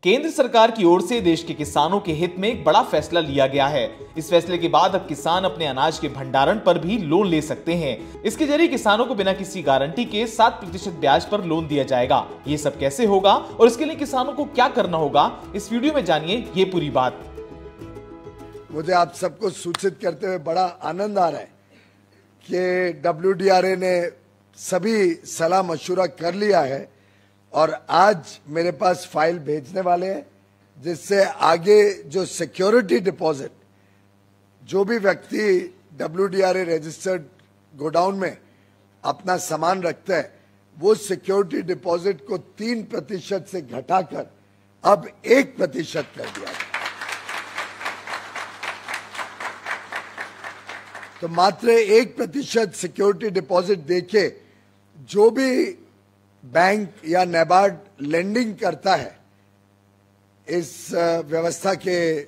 केंद्र सरकार की ओर से देश के किसानों के हित में एक बड़ा फैसला लिया गया है। इस फैसले के बाद अब किसान अपने अनाज के भंडारण पर भी लोन ले सकते हैं। इसके जरिए किसानों को बिना किसी गारंटी के 7% ब्याज पर लोन दिया जाएगा। ये सब कैसे होगा और इसके लिए किसानों को क्या करना होगा, इस वीडियो में जानिए ये पूरी बात। मुझे आप सबको सूचित करते हुए बड़ा आनंद आ रहा है कि WDRA ने सभी सलाह मशूरा कर लिया है और आज मेरे पास फाइल भेजने वाले हैं, जिससे आगे जो सिक्योरिटी डिपॉजिट जो भी व्यक्ति WDRA रजिस्टर्ड गोडाउन में अपना सामान रखता है, वो सिक्योरिटी डिपॉजिट को 3% से घटाकर अब 1% कर दिया गया। तो मात्र 1% सिक्योरिटी डिपॉजिट देके जो भी बैंक या नाबार्ड लेंडिंग करता है, इस व्यवस्था के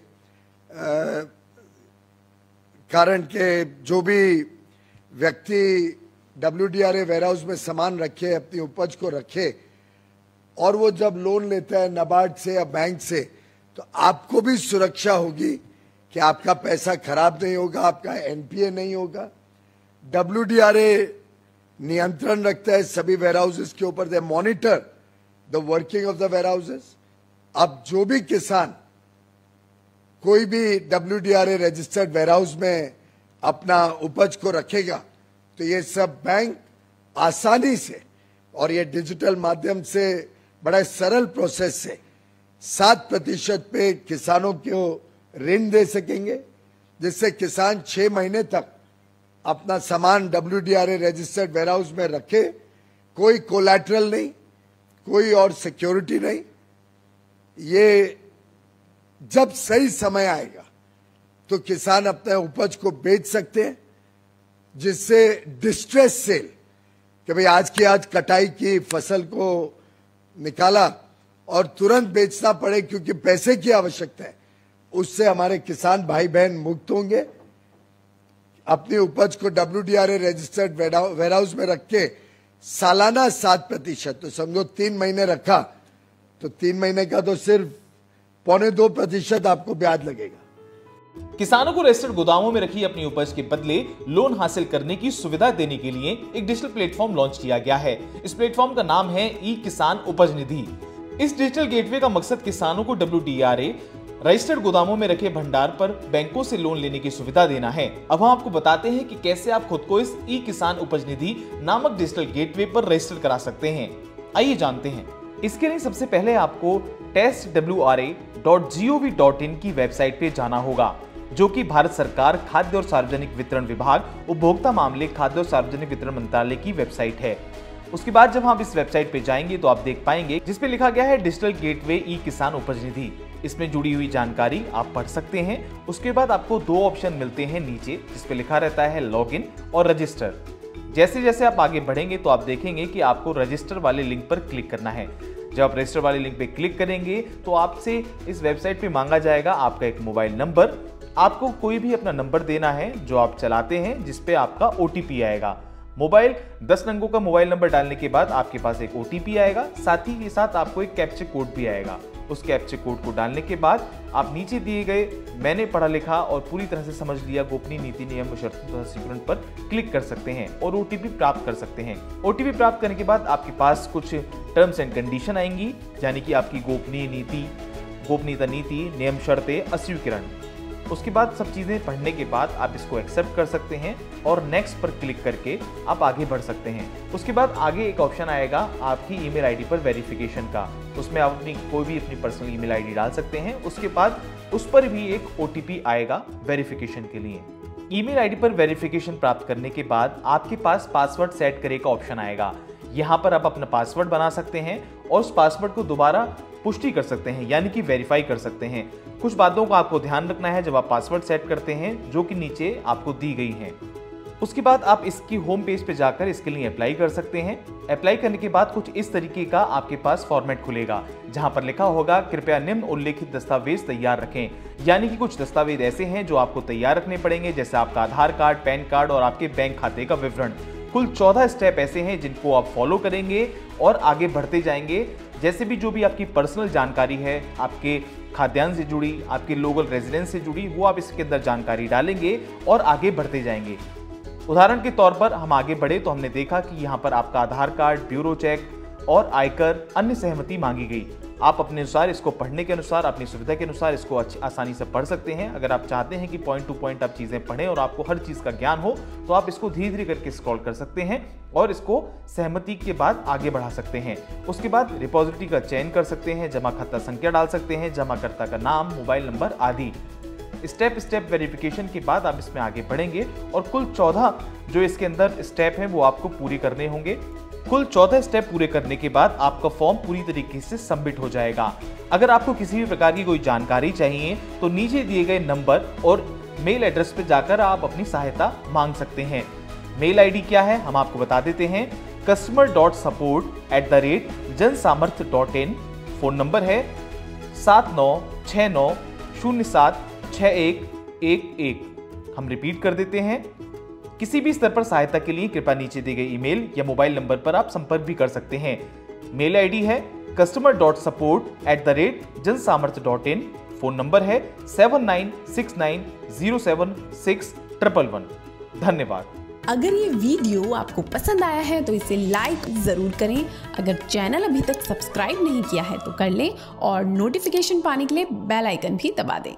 कारण के जो भी व्यक्ति WDRA वेयरहाउस में सामान रखे, अपनी उपज को रखे और वो जब लोन लेता है नाबार्ड से या बैंक से, तो आपको भी सुरक्षा होगी कि आपका पैसा खराब नहीं होगा, आपका NPA नहीं होगा। WDRA नियंत्रण रखता है सभी वेयरहाउसेस के ऊपर। They monitor the working of the warehouses. अब जो भी किसान कोई भी WDRA रजिस्टर्ड वेयरहाउस में अपना उपज को रखेगा, तो ये सब बैंक आसानी से और ये डिजिटल माध्यम से बड़ा सरल प्रोसेस से 7% पे किसानों को ऋण दे सकेंगे, जिससे किसान 6 महीने तक अपना सामान WDRA रजिस्टर्ड वेयरहाउस में रखे, कोई कोलैटरल नहीं, कोई और सिक्योरिटी नहीं। ये जब सही समय आएगा तो किसान अपने उपज को बेच सकते हैं, जिससे डिस्ट्रेस सेल कि भाई आज की आज कटाई की फसल को निकाला और तुरंत बेचना पड़े क्योंकि पैसे की आवश्यकता है, उससे हमारे किसान भाई बहन मुक्त होंगे। अपनी उपज को WDRA रजिस्टर्ड वेयरहाउस में रख के सालाना 7%, तो समझो 3 महीने रखा तो 3 महीने का तो सिर्फ 0.25% आपको ब्याज लगेगा। किसानों को रजिस्टर्ड गोदामों में रखी अपनी उपज के बदले लोन हासिल करने की सुविधा देने के लिए एक डिजिटल प्लेटफॉर्म लॉन्च किया गया है। इस प्लेटफॉर्म का नाम है ई-किसान उपज निधि। इस डिजिटल गेटवे का मकसद किसानों को WDRA रजिस्टर्ड गोदामों में रखे भंडार पर बैंकों से लोन लेने की सुविधा देना है। अब हम आपको बताते हैं कि कैसे आप खुद को इस ई-किसान उपज निधि नामक डिजिटल गेटवे पर रजिस्टर करा सकते हैं। आइए जानते हैं। इसके लिए सबसे पहले आपको testwra.gov.in की वेबसाइट पे जाना होगा, जो कि भारत सरकार खाद्य और सार्वजनिक वितरण विभाग, उपभोक्ता मामले, खाद्य और सार्वजनिक वितरण मंत्रालय की वेबसाइट है। उसके बाद जब आप इस वेबसाइट पे जाएंगे तो आप देख पाएंगे जिसपे लिखा गया है डिजिटल गेटवे ई-किसान उपज निधि। इसमें जुड़ी हुई जानकारी आप पढ़ सकते हैं। उसके बाद आपको 2 ऑप्शन मिलते हैं नीचे, जिसपे लिखा रहता है लॉगिन और रजिस्टर। जैसे जैसे आप आगे बढ़ेंगे तो आप देखेंगे कि आपको रजिस्टर वाले लिंक पर क्लिक करना है। जब आप रजिस्टर वाले लिंक पे क्लिक करेंगे तो आपसे इस वेबसाइट पे मांगा जाएगा आपका एक मोबाइल नंबर। आपको कोई भी अपना नंबर देना है जो आप चलाते हैं, जिसपे आपका OTP आएगा। मोबाइल 10 अंकों का मोबाइल नंबर डालने के बाद आपके पास एक OTP आएगा, साथ ही के साथ आपको एक कैप्चा कोड भी आएगा। उस कैप्चा कोड को डालने के बाद आप नीचे दिए गए मैंने पढ़ा लिखा और पूरी तरह से समझ लिया गोपनीय नीति नियम और शर्तों तथा सिक्योरिटी पर क्लिक कर सकते हैं और OTP प्राप्त कर सकते हैं। OTP प्राप्त करने के बाद आपके पास कुछ टर्म्स एंड कंडीशन आएंगी, यानी कि आपकी गोपनीयता नीति, नियम, शर्तें, अस्वीकरण। उसके बाद सब चीजें पढ़ने के बाद आप इसको एक्सेप्ट कर सकते हैं और नेक्स्ट पर क्लिक करके आप आगे बढ़ सकते हैं। उसके बाद आगे एक ऑप्शन आएगा आपकी ईमेल आईडी पर वेरिफिकेशन का। उसमें आप कोई भी अपनी पर्सनल ईमेल आईडी डाल सकते हैं। उसके बाद उस पर भी एक OTP आएगा वेरिफिकेशन के लिए। ईमेल आईडी पर वेरिफिकेशन प्राप्त करने के बाद आपके पास पासवर्ड सेट करे का ऑप्शन आएगा। यहाँ पर आप अपना पासवर्ड बना सकते हैं और उस पासवर्ड को दोबारा पुष्टि कर सकते हैं, यानी कि वेरीफाई कर सकते हैं। कुछ बातों का आपको ध्यान रखना है जब आप पासवर्ड सेट करते हैं, जो कि नीचे आपको दी गई हैं। उसके बाद आप इसकी होम पेज पे जाकर इसके लिए अप्लाई कर सकते हैं। अप्लाई करने के बाद कुछ इस तरीके का आपके पास फॉर्मेट खुलेगा, जहां पर लिखा होगा कृपया निम्न उल्लेखित दस्तावेज तैयार रखें। यानी कि कुछ दस्तावेज ऐसे हैं जो आपको तैयार रखने पड़ेंगे, जैसे आपका आधार कार्ड, पैन कार्ड और आपके बैंक खाते का विवरण। कुल 14 स्टेप ऐसे हैं जिनको आप फॉलो करेंगे और आगे बढ़ते जाएंगे जैसे भी जो भी आपकी पर्सनल जानकारी है, आपके खाद्यान्न से जुड़ी, आपके लोकल रेजिडेंस से जुड़ी, वो आप इसके अंदर जानकारी डालेंगे और आगे बढ़ते जाएंगे। उदाहरण के तौर पर हम आगे बढ़े तो हमने देखा कि यहाँ पर आपका आधार कार्ड, ब्यूरो चेक और आयकर, अन्य सहमति मांगी गई। आप अपने अनुसार इसको पढ़ने के अनुसार, अपनी सुविधा के अनुसार इसको आसानी से पढ़ सकते हैं। अगर आप चाहते हैं कि पॉइंट टू पॉइंट आप चीज़ें पढ़ें और आपको हर चीज़ का ज्ञान हो, तो आप इसको धीरे धीरे करके स्क्रॉल कर सकते हैं और इसको सहमति के बाद आगे बढ़ा सकते हैं। उसके बाद रिपॉजिटरी का चयन कर सकते हैं, जमा खाता संख्या डाल सकते हैं, जमाकर्ता का नाम, मोबाइल नंबर आदि। स्टेप वेरिफिकेशन के बाद आप इसमें आगे बढ़ेंगे और कुल 14 जो इसके अंदर स्टेप हैं वो आपको पूरी करने होंगे। कुल 14 स्टेप पूरे करने के बाद आपका फॉर्म पूरी तरीके से सबमिट हो जाएगा। अगर आपको किसी भी प्रकार की कोई जानकारी चाहिए तो नीचे दिए गए नंबर और मेल एड्रेस पर जाकर आप अपनी सहायता मांग सकते हैं। मेल आईडी क्या है हम आपको बता देते हैं, customer.support@jansamarth.in। फोन नंबर है 7969076111। हम रिपीट कर देते हैं, किसी भी स्तर पर सहायता के लिए कृपया नीचे दिए गए ईमेल या मोबाइल नंबर पर आप संपर्क भी कर सकते हैं। मेल आईडी है customer.support@jansamarth.in। फोन नंबर है 7969076111। धन्यवाद। अगर ये वीडियो आपको पसंद आया है तो इसे लाइक ज़रूर करें। अगर चैनल अभी तक सब्सक्राइब नहीं किया है तो कर लें और नोटिफिकेशन पाने के लिए बेल आइकन भी दबा दें।